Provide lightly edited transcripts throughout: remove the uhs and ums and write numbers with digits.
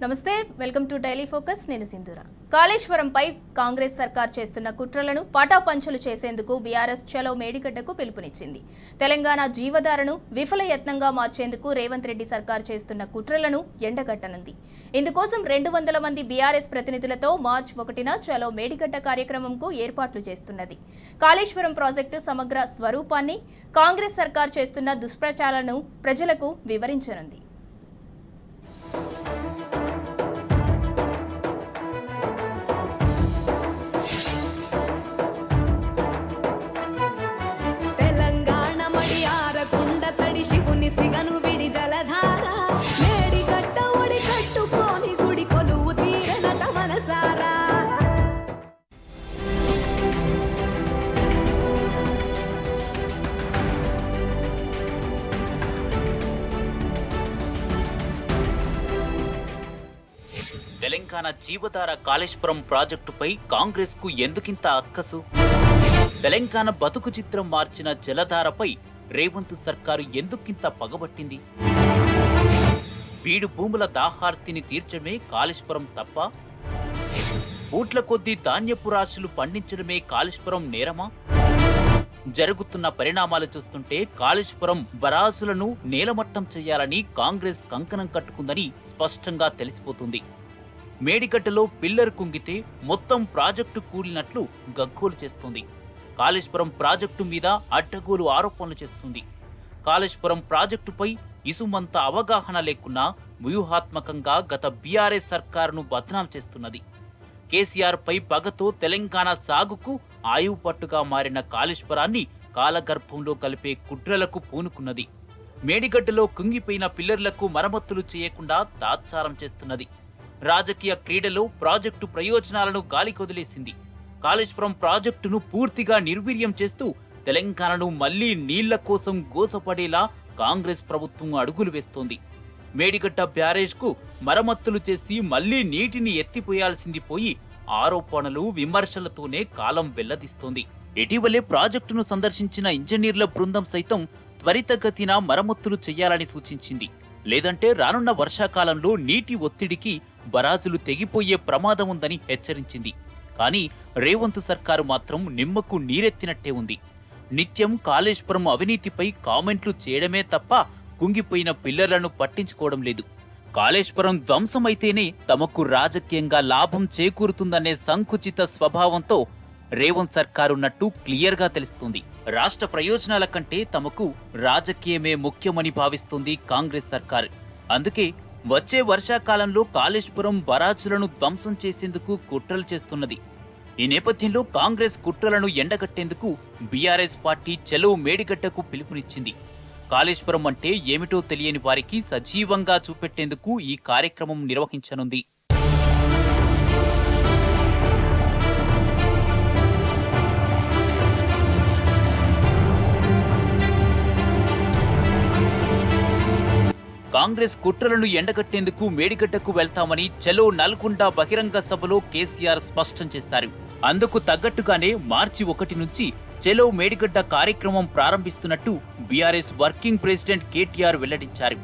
నమస్తే, welcome to daily focus. నేను సింధూర. కాళేశ్వరంపై కాంగ్రెస్ సర్కార్ చేస్తున్న కుట్రలను పటాపంచలు చేసేందుకు బీఆర్ఎస్ చలో మేడిగడ్డకు పిలుపునిచ్చింది. తెలంగాణ జీవధారను విఫలయత్నంగా మార్చేందుకు రేవంత్ రెడ్డి సర్కార్ చేస్తున్న కుట్రలను ఎండగట్టనుంది. ఇందుకోసం 200 మంది బీఆర్ఎస్ ప్రతినిధులతో మార్చి 1న చలో మేడిగడ్డ కార్యక్రమంకు ఏర్పాట్లు చేస్తున్నది. కాళేశ్వరం ప్రాజెక్టు సమగ్ర స్వరూపాన్ని, కాంగ్రెస్ సర్కార్ చేస్తున్న దుష్ప్రచారాలను ప్రజలకు వివరించనుంది. శివుని సిగను విడి జలధార మేడిగడ్డ ఒడి కట్టుకొని గుడి కొలువు తీరనట మనసారా. తెలంగాణ జీవధార కాళేశ్వరం ప్రాజెక్టుపై కాంగ్రెస్ కు ఎందుకింత అక్కసు? తెలంగాణ బతుకు చిత్రం మార్చిన జలధారపై రేవంత్ సర్కారు ఎందుకింత పగబట్టింది? బీడు భూముల దాహార్తిని తీర్చడమే కాళేశ్వరం తప్ప? పూట్ల కొద్దీ ధాన్యపు రాశులు పండించడమే కాళేశ్వరం నేరమా? జరుగుతున్న పరిణామాలు చూస్తుంటే కాళేశ్వరం బరాజులను నేలమట్టం చేయాలని కాంగ్రెస్ కంకణం కట్టుకుందని స్పష్టంగా తెలిసిపోతుంది. మేడిగడ్డలో పిల్లర్ కుంగితే మొత్తం ప్రాజెక్టు కూలినట్లు గగ్గోలు చేస్తుంది. కాళేశ్వరం ప్రాజెక్టు మీద అడ్డగోలు ఆరోపణలు చేస్తుంది. కాళేశ్వరం ప్రాజెక్టుపై ఇసుమంత అవగాహన లేకున్నా వ్యూహాత్మకంగా గత బీఆర్ఎస్ సర్కారును బద్నాం చేస్తున్నది. కేసీఆర్ పై పగతో తెలంగాణ సాగుకు ఆయువు పట్టుగా మారిన కాళేశ్వరాన్ని కాలగర్భంలో కలిపే కుట్రలకు పూనుకున్నది. మేడిగడ్డలో కుంగిపోయిన పిల్లర్లకు మరమ్మతులు చేయకుండా తాత్సారం చేస్తున్నది. రాజకీయ క్రీడలో ప్రాజెక్టు ప్రయోజనాలను గాలికొదిలేసింది. కాళేశ్వరం ప్రాజెక్టును పూర్తిగా నిర్వీర్యం చేస్తూ తెలంగాణను మళ్లీ నీళ్ల కోసం గోసపడేలా కాంగ్రెస్ ప్రభుత్వం అడుగులు వేస్తోంది. మేడిగడ్డ బ్యారేజ్కు మరమ్మతులు చేసి మళ్లీ నీటిని ఎత్తిపోయాల్సింది పోయి ఆరోపణలు విమర్శలతోనే కాలం వెల్లదిస్తోంది. ఇటీవలే ప్రాజెక్టును సందర్శించిన ఇంజనీర్ల బృందం సైతం త్వరితగతిన మరమ్మతులు చేయాలని సూచించింది. లేదంటే రానున్న వర్షాకాలంలో నీటి ఒత్తిడికి బరాజులు తెగిపోయే ప్రమాదం ఉందని హెచ్చరించింది. కానీ రేవంత్ సర్కారు మాత్రం నిమ్మకు నీరెత్తినట్టే ఉంది. నిత్యం కాళేశ్వరం అవినీతిపై కామెంట్లు చేయడమే తప్ప కుంగిపోయిన పిల్లర్లను పట్టించుకోవడం లేదు. కాళేశ్వరం ధ్వంసమైతేనే తమకు రాజకీయంగా లాభం చేకూరుతుందనే సంకుచిత స్వభావంతో రేవంత్ సర్కారున్నట్టు క్లియర్గా తెలుస్తుంది. రాష్ట్ర ప్రయోజనాల కంటే తమకు రాజకీయమే ముఖ్యమని భావిస్తుంది కాంగ్రెస్ సర్కారు. అందుకే వచ్చే వర్షాకాలంలో కాళేశ్వరం బరాజులను ధ్వంసం చేసేందుకు కుట్రలు చేస్తున్నది. ఈ నేపథ్యంలో కాంగ్రెస్ కుట్రలను ఎండగట్టేందుకు బీఆర్ఎస్ పార్టీ చలో మేడిగడ్డకు పిలుపునిచ్చింది. కాళేశ్వరం అంటే ఏమిటో తెలియని వారికి సజీవంగా చూపెట్టేందుకు ఈ కార్యక్రమం నిర్వహించనుంది. కాంగ్రెస్ కుట్రలను ఎండగట్టేందుకు మేడిగడ్డకు వెళ్తామని చలో నల్గొండ బహిరంగ సభలో కేసీఆర్ స్పష్టం చేశారు. అందుకు తగ్గట్టుగానే మార్చి 1 నుంచి చలో మేడిగడ్డ కార్యక్రమం ప్రారంభిస్తున్నట్టు బీఆర్ఎస్ వర్కింగ్ ప్రెసిడెంట్ కేటీఆర్ వెల్లడించారు.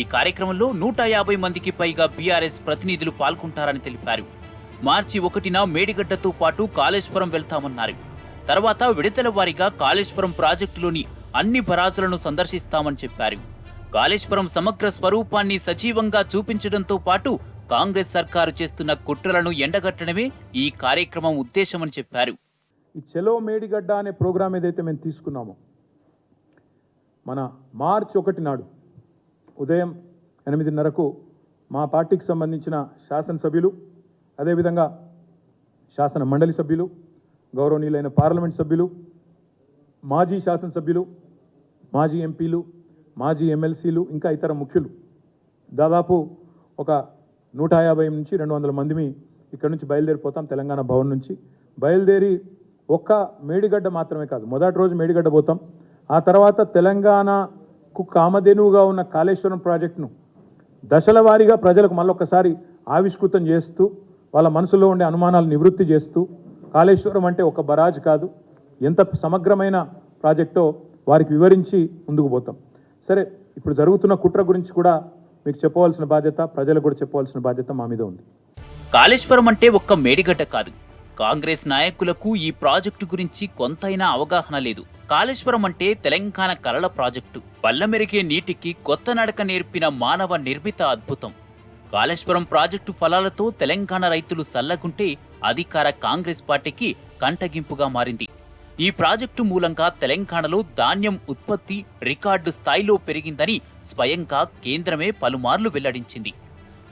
ఈ కార్యక్రమంలో 150 మందికి పైగా బీఆర్ఎస్ ప్రతినిధులు పాల్గొంటారని తెలిపారు. మార్చి 1న మేడిగడ్డతో పాటు కాళేశ్వరం వెళ్తామన్నారు. తర్వాత విడతల వారీగా కాళేశ్వరం ప్రాజెక్టులోని అన్ని బరాజులను సందర్శిస్తామని చెప్పారు. కాళేశ్వరం సమగ్ర స్వరూపాన్ని సజీవంగా చూపించడంతో పాటు కాంగ్రెస్ సర్కారు చేస్తున్న కుట్రలను ఎండగట్టడమే ఈ కార్యక్రమం ఉద్దేశమని చెప్పారు. ఈ చలో మేడిగడ్డ అనే ప్రోగ్రాం ఏదైతే మేము తీసుకున్నామో మన మార్చి 1 నాడు ఉదయం 8:30కు మా పార్టీకి సంబంధించిన శాసనసభ్యులు, అదేవిధంగా శాసన మండలి సభ్యులు, గౌరవనీయులైన పార్లమెంట్ సభ్యులు, మాజీ శాసనసభ్యులు, మాజీ ఎంపీలు, మాజీ ఎమ్మెల్సీలు, ఇంకా ఇతర ముఖ్యులు దాదాపు ఒక 150 నుంచి 200 మందిమి ఇక్కడ నుంచి బయలుదేరిపోతాం. తెలంగాణ భవన్ నుంచి బయలుదేరి ఒక్క మేడిగడ్డ మాత్రమే కాదు, మొదటి రోజు మేడిగడ్డ పోతాం. ఆ తర్వాత తెలంగాణకు కామధేనువుగా ఉన్న కాళేశ్వరం ప్రాజెక్టును దశల వారీగా ప్రజలకు మళ్ళొక్కసారి ఆవిష్కృతం చేస్తూ వాళ్ళ మనసులో ఉండే అనుమానాలు నివృత్తి చేస్తూ కాళేశ్వరం అంటే ఒక బరాజ్ కాదు, ఎంత సమగ్రమైన ప్రాజెక్టో వారికి వివరించి ముందుకు పోతాం. సరే, ఇప్పుడు జరుగుతున్న కుట్ర గురించి కూడా మీకు చెప్పవలసిన బాధ్యత, ప్రజలకు కూడా చెప్పవలసిన బాధ్యత మా మీద ఉంది. కాళేశ్వరం అంటే ఒక్క మేడిగడ్డ కాదు. కాంగ్రెస్ నాయకులకు ఈ ప్రాజెక్టు గురించి కొంతైనా అవగాహన లేదు. కాళేశ్వరం అంటే తెలంగాణ కలల ప్రాజెక్టు. పల్లమెరిగే నీటికి కొత్త నడక నేర్పిన మానవ నిర్మిత అద్భుతం. కాళేశ్వరం ప్రాజెక్టు ఫలాలతో తెలంగాణ రైతులు సల్లగుంటే అధికార కాంగ్రెస్ పార్టీకి కంటగింపుగా మారింది. ఈ ప్రాజెక్టు మూలంగా తెలంగాణలో ధాన్యం ఉత్పత్తి రికార్డు స్థాయిలో పెరిగిందని స్వయంగా కేంద్రమే పలుమార్లు వెల్లడించింది.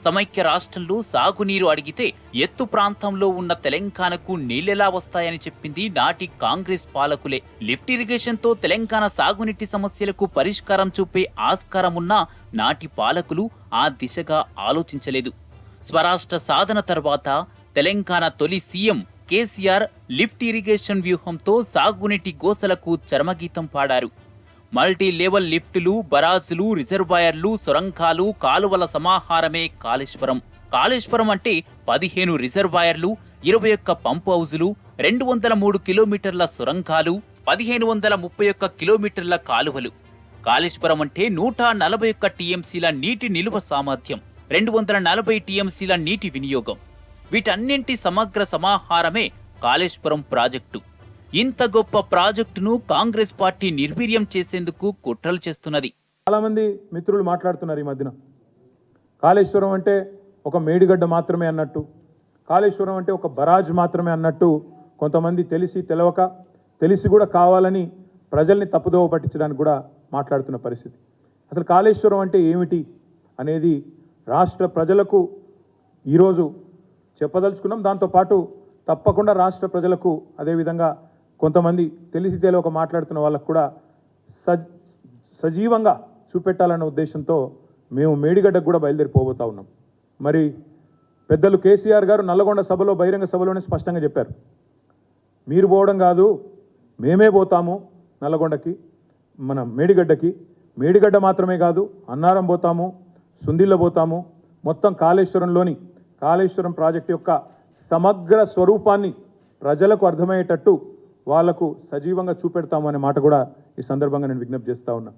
సమైక్య రాష్ట్రంలో సాగునీరు అడిగితే ఎత్తు ప్రాంతంలో ఉన్న తెలంగాణకు నీళ్లెలా వస్తాయని చెప్పింది నాటి కాంగ్రెస్ పాలకులే. లిఫ్ట్ ఇరిగేషన్తో తెలంగాణ సాగునీటి సమస్యలకు పరిష్కారం చూపే ఆస్కారం ఉన్నా నాటి పాలకులు ఆ దిశగా ఆలోచించలేదు. స్వరాష్ట్ర సాధన తర్వాత తెలంగాణ తొలి సీఎం కేసీఆర్ లిఫ్ట్ ఇరిగేషన్ వ్యూహంతో సాగునీటి గోసలకు చరమగీతం పాడారు. మల్టీ లెవెల్ లిఫ్టులు, బరాజులు, రిజర్వాయర్లు, సొరంగాలు, కాలువల సమాహారమే కాళేశ్వరం. కాళేశ్వరం అంటే 15 రిజర్వాయర్లు, 21 పంపు హౌజులు, 203 కిలోమీటర్ల సొరంగాలు, 1531 కిలోమీటర్ల కాలువలు. కాళేశ్వరం అంటే 141 టీఎంసీల నీటి నిలువ సామర్థ్యం, 240 టీఎంసీల నీటి వినియోగం. వీటన్నింటి సమగ్ర సమాహారమే కాళేశ్వరం ప్రాజెక్టు. ఇంత గొప్ప ప్రాజెక్టును కాంగ్రెస్ పార్టీ నిర్వీర్యం చేసేందుకు కుట్రలు చేస్తున్నది. చాలా మంది మిత్రులు మాట్లాడుతున్నారు ఈ మధ్యన, కాళేశ్వరం అంటే ఒక మేడిగడ్డ మాత్రమే అన్నట్టు, కాళేశ్వరం అంటే ఒక బరాజ్ మాత్రమే అన్నట్టు కొంతమంది తెలిసి తెలవక, తెలిసి కూడా కావాలని ప్రజల్ని తప్పుదోవ పట్టించడానికి కూడా మాట్లాడుతున్న పరిస్థితి. అసలు కాళేశ్వరం అంటే ఏమిటి అనేది రాష్ట్ర ప్రజలకు ఈరోజు చెప్పదలుచుకున్నాం. దాంతోపాటు తప్పకుండా రాష్ట్ర ప్రజలకు, అదేవిధంగా కొంతమంది తెలిసి తెలియక మాట్లాడుతున్న వాళ్ళకు కూడా సజీవంగా చూపెట్టాలన్న ఉద్దేశంతో మేము మేడిగడ్డకు కూడా బయలుదేరిపోబోతా ఉన్నాం. మరి పెద్దలు కేసీఆర్ గారు నల్లగొండ సభలో, బహిరంగ సభలోనే స్పష్టంగా చెప్పారు, మీరు పోవడం కాదు మేమే పోతాము నల్లగొండకి, మన మేడిగడ్డకి. మేడిగడ్డ మాత్రమే కాదు, అన్నారం పోతాము, సుందిల్ల పోతాము, మొత్తం కాళేశ్వరం ప్రాజెక్టు యొక్క సమగ్ర స్వరూపాన్ని ప్రజలకు అర్థమయ్యేటట్టు వాళ్లకు సజీవంగా చూపెడతాము అనే మాట కూడా ఈ సందర్భంగా నేను విజ్ఞప్తి చేస్తా ఉన్నా.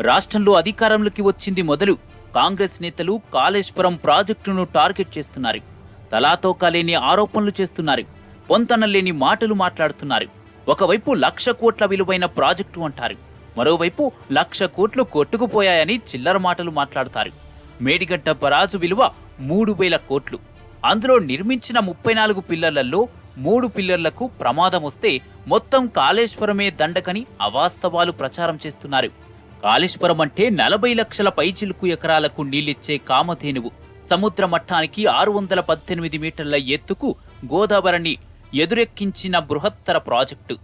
రాష్ట్రంలో అధికారంలోకి వచ్చింది మొదలు కాంగ్రెస్ నేతలు కాళేశ్వరం ప్రాజెక్టును టార్గెట్ చేస్తున్నారు. తలాతోకా లేని ఆరోపణలు చేస్తున్నారు. పొంతనలేని మాటలు మాట్లాడుతున్నారు. ఒకవైపు 1,00,000 కోట్ల విలువైన ప్రాజెక్టు అంటారు, మరోవైపు 1,00,000 కోట్లు కొట్టుకుపోయాయని చిల్లర మాటలు మాట్లాడతారు. మేడిగడ్డ బరాజు విలువ 3,000 కోట్లు. అందులో నిర్మించిన 34 పిల్లర్లలో 3 పిల్లర్లకు ప్రమాదం వస్తే మొత్తం కాళేశ్వరమే దండకని అవాస్తవాలు ప్రచారం చేస్తున్నారు. కాళేశ్వరం అంటే 40 లక్షల పైచిలుకు ఎకరాలకు నీళ్లిచ్చే కామధేనువు. సముద్ర మట్టానికి 618 మీటర్ల ఎత్తుకు గోదావరిని ఎదురెక్కించిన బృహత్తర ప్రాజెక్టు.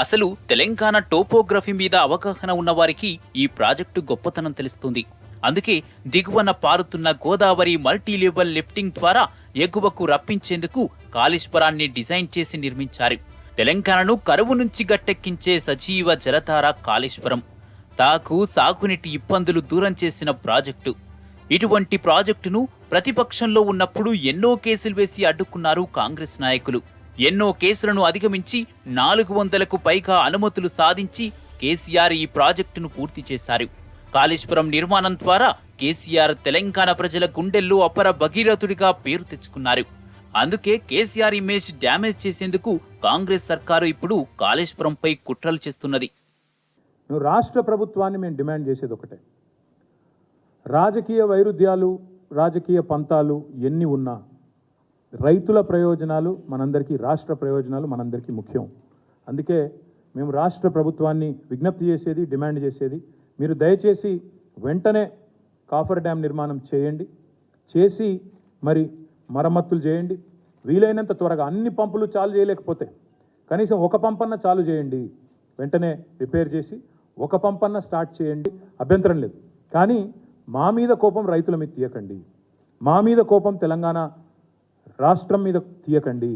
అసలు తెలంగాణ టోపోగ్రఫీ మీద అవగాహన ఉన్నవారికి ఈ ప్రాజెక్టు గొప్పతనం తెలుస్తుంది. అందుకే దిగువన పారుతున్న గోదావరి మల్టీలెవెల్ లిఫ్టింగ్ ద్వారా ఎగువకు రప్పించేందుకు కాళేశ్వరాన్ని డిజైన్ చేసి నిర్మించారు. తెలంగాణను కరువు నుంచి గట్టెక్కించే సజీవ జలధార కాళేశ్వరం. తాకు సాగునీటి ఇబ్బందులు దూరం చేసిన ప్రాజెక్టు. ఇటువంటి ప్రాజెక్టును ప్రతిపక్షంలో ఉన్నప్పుడు ఎన్నో కేసులు వేసి అడ్డుకున్నారు కాంగ్రెస్ నాయకులు. ఎన్నో కేసులను అధిగమించి 400కు పైగా అనుమతులు సాధించి కేసీఆర్ ఈ ప్రాజెక్టును పూర్తి చేశారు. కాళేశ్వరం నిర్మాణం ద్వారా కేసీఆర్ తెలంగాణ ప్రజల గుండెల్లో అపర భగీరథుడిగా పేరు తెచ్చుకున్నారు. అందుకే కేసీఆర్ ఇమేజ్ డ్యామేజ్ చేసేందుకు కాంగ్రెస్ సర్కారు ఇప్పుడు కాళేశ్వరంపై కుట్రలు చేస్తున్నది. రాష్ట్ర ప్రభుత్వాన్ని మేము డిమాండ్ చేసేది ఒకటే, రాజకీయ వైరుధ్యాలు, రాజకీయ పంతాలు ఎన్ని ఉన్నా రైతుల ప్రయోజనాలు మనందరికీ, రాష్ట్ర ప్రయోజనాలు మనందరికీ ముఖ్యం. అందుకే మేము రాష్ట్ర ప్రభుత్వాన్ని విజ్ఞప్తి చేసేది, డిమాండ్ చేసేది, మీరు దయచేసి వెంటనే కాఫర్ డ్యామ్ నిర్మాణం చేయండి, చేసి మరి మరమ్మతులు చేయండి. వీలైనంత త్వరగా, అన్ని పంపులు చాలు చేయలేకపోతే కనీసం ఒక పంపన్న చాలు చేయండి, వెంటనే రిపేర్ చేసి ఒక పంపన్న స్టార్ట్ చేయండి, అభ్యంతరం లేదు. కానీ మా మీద కోపం రైతుల మీద తీయకండి, మా మీద కోపం తెలంగాణ రాష్ట్రం మీద తీయకండి.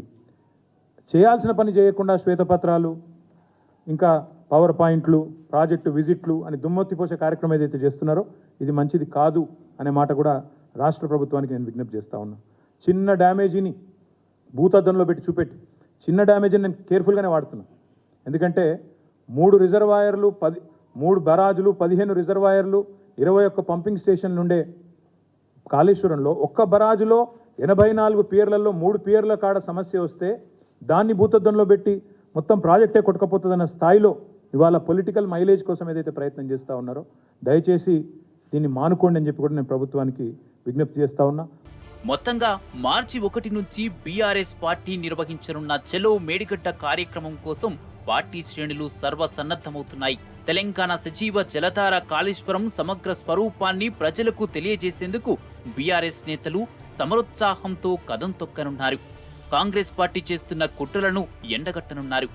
చేయాల్సిన పని చేయకుండా శ్వేతపత్రాలు, ఇంకా పవర్ పాయింట్లు, ప్రాజెక్టు విజిట్లు అని దుమ్మెత్తిపోసే కార్యక్రమం ఏదైతే చేస్తున్నారో ఇది మంచిది కాదు అనే మాట కూడా రాష్ట్ర ప్రభుత్వానికి నేను విజ్ఞప్తి చేస్తా ఉన్నా. చిన్న డ్యామేజీని భూతద్దంలో పెట్టి చూపెట్టి, చిన్న డ్యామేజీని నేను కేర్ఫుల్గానే వాడుతున్నా. ఎందుకంటే 3 రిజర్వాయర్లు, 3 బరాజులు, 15 రిజర్వాయర్లు, 21 పంపింగ్ స్టేషన్లు ఉండే కాళేశ్వరంలో ఒక్క బరాజులో 84 పియర్లలో 3 పియర్ల కాడ సమస్య వస్తే దాన్ని భూతద్దంలో పెట్టి మొత్తం ప్రాజెక్టే కొట్టుకపోతుందన్న స్థాయిలో ఇవాళ పొలిటికల్ మైలేజ్ కోసం ఏదైతే ప్రయత్నం చేస్తూ ఉన్నారో దయచేసి దీన్ని మానుకోండి అని చెప్పి కూడా నేను ప్రభుత్వానికి విజ్ఞప్తి చేస్తా ఉన్నా. మొత్తంగా మార్చి 1 నుంచి బీఆర్ఎస్ పార్టీ నిర్వహించనున్న చలో మేడిగడ్డ కార్యక్రమం కోసం పార్టీ శ్రేణులు సర్వసన్నద్ధమవుతున్నాయి. తెలంగాణ సజీవ జలధార కాళేశ్వరం సమగ్ర స్వరూపాన్ని ప్రజలకు తెలియజేసేందుకు బీఆర్ఎస్ నేతలు సమరోత్సాహంతో కదం తొక్కనున్నారు. కాంగ్రెస్ పార్టీ చేస్తున్న కుట్రలను ఎండగట్టనున్నారు.